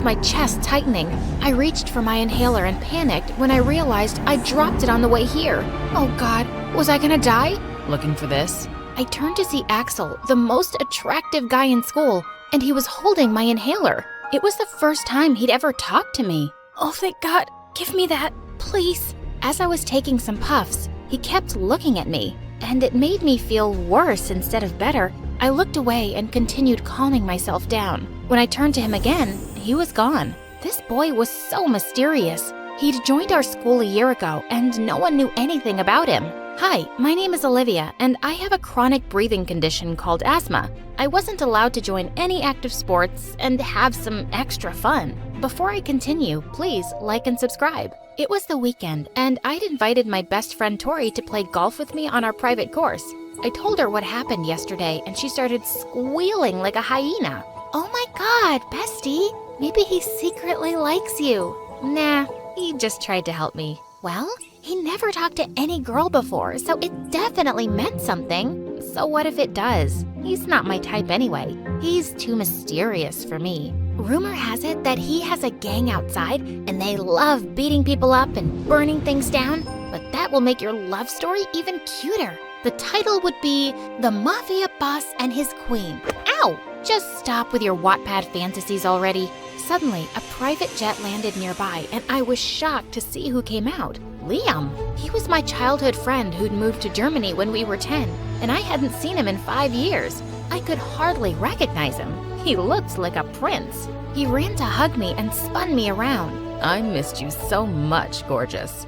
my chest tightening. I reached for my inhaler and panicked when I realized I dropped it on the way here. Oh God, was I gonna die? Looking for this? I turned to see Axel, the most attractive guy in school, and he was holding my inhaler. It was the first time he'd ever talked to me. Oh, thank God. Give me that, please. As I was taking some puffs, he kept looking at me, and it made me feel worse instead of better. I looked away and continued calming myself down. When I turned to him again, he was gone. This boy was so mysterious. He'd joined our school a year ago, and no one knew anything about him. Hi, my name is Olivia, and I have a chronic breathing condition called asthma. I wasn't allowed to join any active sports and have some extra fun. Before I continue, please like and subscribe. It was the weekend, and I'd invited my best friend Tori to play golf with me on our private course. I told her what happened yesterday, and she started squealing like a hyena. Oh my God, bestie, maybe he secretly likes you. Nah, he just tried to help me. Well, he never talked to any girl before, so it definitely meant something. So what if it does? He's not my type anyway. He's too mysterious for me. Rumor has it that he has a gang outside, and they love beating people up and burning things down, but that will make your love story even cuter. The title would be The Mafia Boss and His Queen. Ow! Just stop with your Wattpad fantasies already. Suddenly, a private jet landed nearby, and I was shocked to see who came out. Liam. He was my childhood friend who'd moved to Germany when we were 10, and I hadn't seen him in 5 years. I could hardly recognize him. He looked like a prince. He ran to hug me and spun me around. I missed you so much, gorgeous.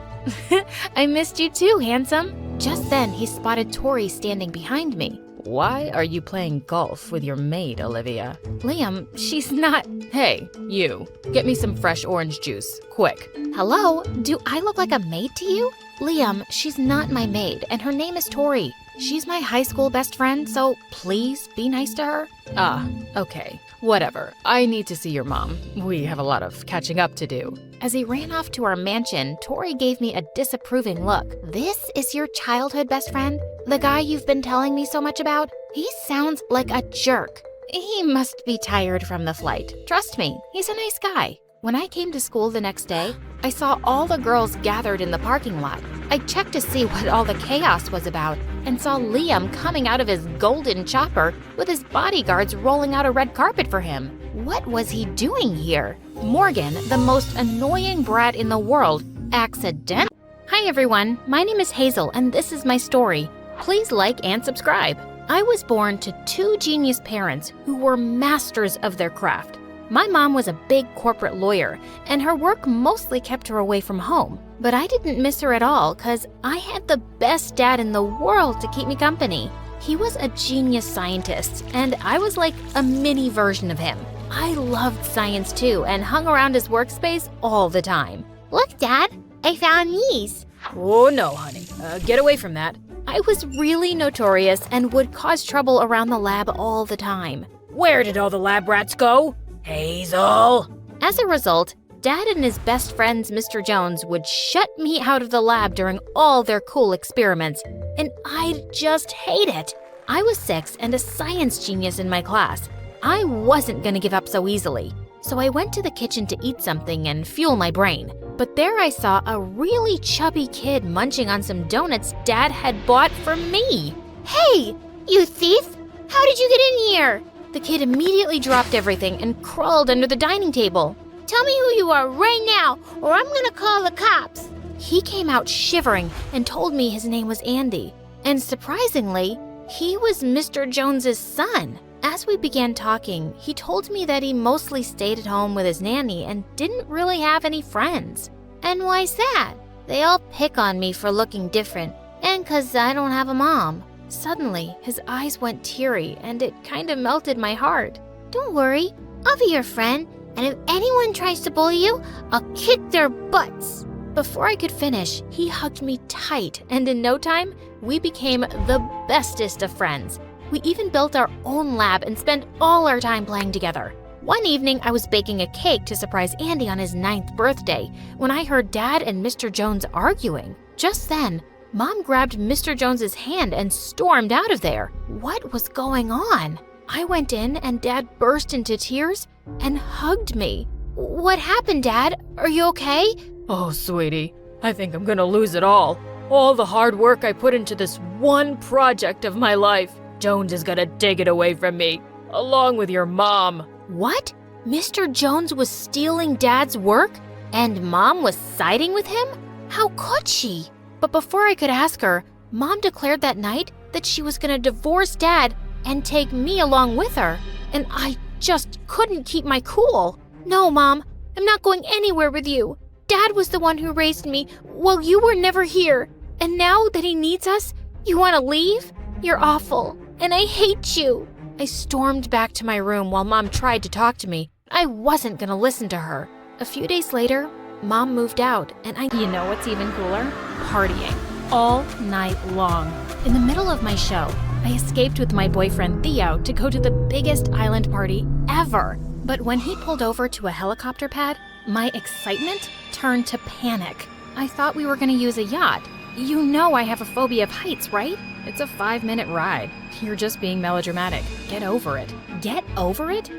I missed you too, handsome. Just then, he spotted Tori standing behind me. Why are you playing golf with your maid, Olivia? Liam, she's not… Hey, you. Get me some fresh orange juice, quick. Hello? Do I look like a maid to you? Liam, she's not my maid, and her name is Tori. She's my high school best friend, so please be nice to her. Ah, okay. Whatever. I need to see your mom. We have a lot of catching up to do. As he ran off to our mansion, Tori gave me a disapproving look. This is your childhood best friend? The guy you've been telling me so much about? He sounds like a jerk. He must be tired from the flight. Trust me, he's a nice guy. When I came to school the next day, I saw all the girls gathered in the parking lot. I checked to see what all the chaos was about and saw Liam coming out of his golden chopper with his bodyguards rolling out a red carpet for him. What was he doing here? Morgan, the most annoying brat in the world, accidentally… Hi everyone, my name is Hazel and this is my story. Please like and subscribe. I was born to two genius parents who were masters of their craft. My mom was a big corporate lawyer, and her work mostly kept her away from home. But I didn't miss her at all, because I had the best dad in the world to keep me company. He was a genius scientist, and I was like a mini version of him. I loved science too, and hung around his workspace all the time. Look, Dad, I found these. Oh no, honey, get away from that. I was really notorious and would cause trouble around the lab all the time. Where did all the lab rats go? Hazel! As a result, Dad and his best friends, Mr. Jones, would shut me out of the lab during all their cool experiments, and I'd just hate it. I was 6 and a science genius in my class. I wasn't gonna give up so easily, so I went to the kitchen to eat something and fuel my brain. But there I saw a really chubby kid munching on some donuts Dad had bought for me. Hey, you thief! How did you get in here? The kid immediately dropped everything and crawled under the dining table. Tell me who you are right now, or I'm gonna call the cops. He came out shivering and told me his name was Andy. And surprisingly, he was Mr. Jones's son. As we began talking, he told me that he mostly stayed at home with his nanny and didn't really have any friends. And why's that? They all pick on me for looking different, and 'cause I don't have a mom. Suddenly, his eyes went teary, and it kind of melted my heart. Don't worry, I'll be your friend, and if anyone tries to bully you, I'll kick their butts. Before I could finish, he hugged me tight, and in no time, we became the bestest of friends. We even built our own lab and spent all our time playing together. One evening, I was baking a cake to surprise Andy on his 9th birthday when I heard Dad and Mr. Jones arguing. Just then, Mom grabbed Mr. Jones's hand and stormed out of there. What was going on? I went in and Dad burst into tears and hugged me. What happened, Dad? Are you okay? Oh, sweetie, I think I'm gonna lose it all. All the hard work I put into this one project of my life. Jones is gonna take it away from me, along with your mom. What? Mr. Jones was stealing Dad's work? And Mom was siding with him? How could she? But before I could ask her, Mom declared that night that she was gonna divorce Dad and take me along with her. And I just couldn't keep my cool. No, Mom, I'm not going anywhere with you. Dad was the one who raised me while you were never here. And now that he needs us, you want to leave? You're awful, and I hate you. I stormed back to my room while Mom tried to talk to me. I wasn't going to listen to her. A few days later, Mom moved out, and You know what's even cooler? Partying. All night long. In the middle of my show, I escaped with my boyfriend Theo to go to the biggest island party ever. But when he pulled over to a helicopter pad, my excitement turned to panic. I thought we were going to use a yacht. You know I have a phobia of heights, right? It's a 5-minute ride. You're just being melodramatic. Get over it. Get over it?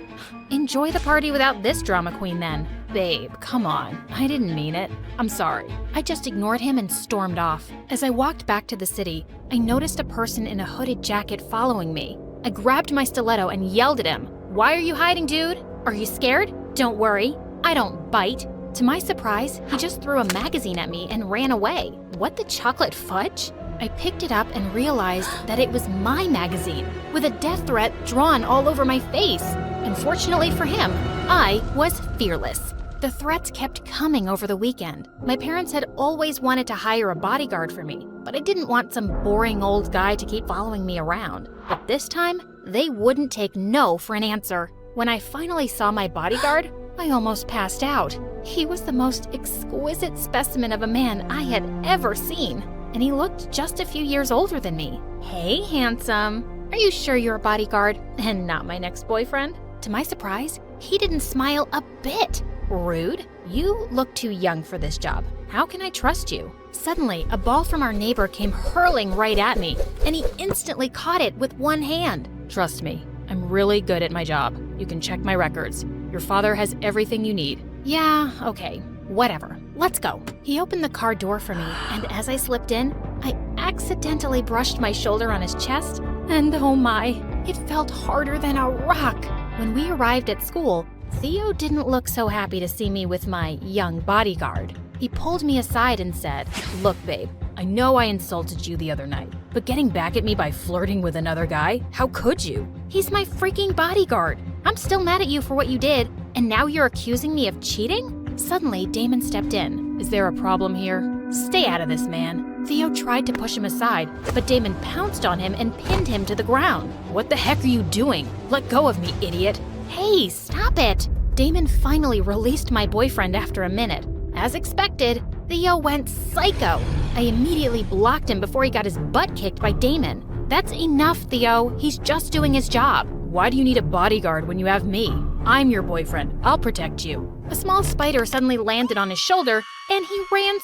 Enjoy the party without this drama queen then. Babe, come on. I didn't mean it. I'm sorry. I just ignored him and stormed off. As I walked back to the city, I noticed a person in a hooded jacket following me. I grabbed my stiletto and yelled at him. Why are you hiding, dude? Are you scared? Don't worry. I don't bite. To my surprise, he just threw a magazine at me and ran away. What the chocolate fudge? I picked it up and realized that it was my magazine, with a death threat drawn all over my face. Unfortunately for him, I was fearless. The threats kept coming over the weekend. My parents had always wanted to hire a bodyguard for me, but I didn't want some boring old guy to keep following me around. But this time, they wouldn't take no for an answer. When I finally saw my bodyguard, I almost passed out. He was the most exquisite specimen of a man I had ever seen, and he looked just a few years older than me. Hey, handsome. Are you sure you're a bodyguard and not my next boyfriend? To my surprise, he didn't smile a bit. Rude. You look too young for this job. How can I trust you? Suddenly, a ball from our neighbor came hurling right at me, and he instantly caught it with one hand. Trust me, I'm really good at my job. You can check my records. Your father has everything you need. Yeah, okay, whatever. Let's go. He opened the car door for me, and as I slipped in, I accidentally brushed my shoulder on his chest, and oh my, it felt harder than a rock. When we arrived at school, Theo didn't look so happy to see me with my young bodyguard. He pulled me aside and said, Look, babe, I know I insulted you the other night, but getting back at me by flirting with another guy, how could you? He's my freaking bodyguard. I'm still mad at you for what you did, and now you're accusing me of cheating? Suddenly, Damon stepped in. Is there a problem here? Stay out of this, man. Theo tried to push him aside, but Damon pounced on him and pinned him to the ground. What the heck are you doing? Let go of me, idiot. Hey, stop it. Damon finally released my boyfriend after a minute. As expected, Theo went psycho. I immediately blocked him before he got his butt kicked by Damon. That's enough, Theo. He's just doing his job. Why do you need a bodyguard when you have me? I'm your boyfriend. I'll protect you. A small spider suddenly landed on his shoulder, and he ran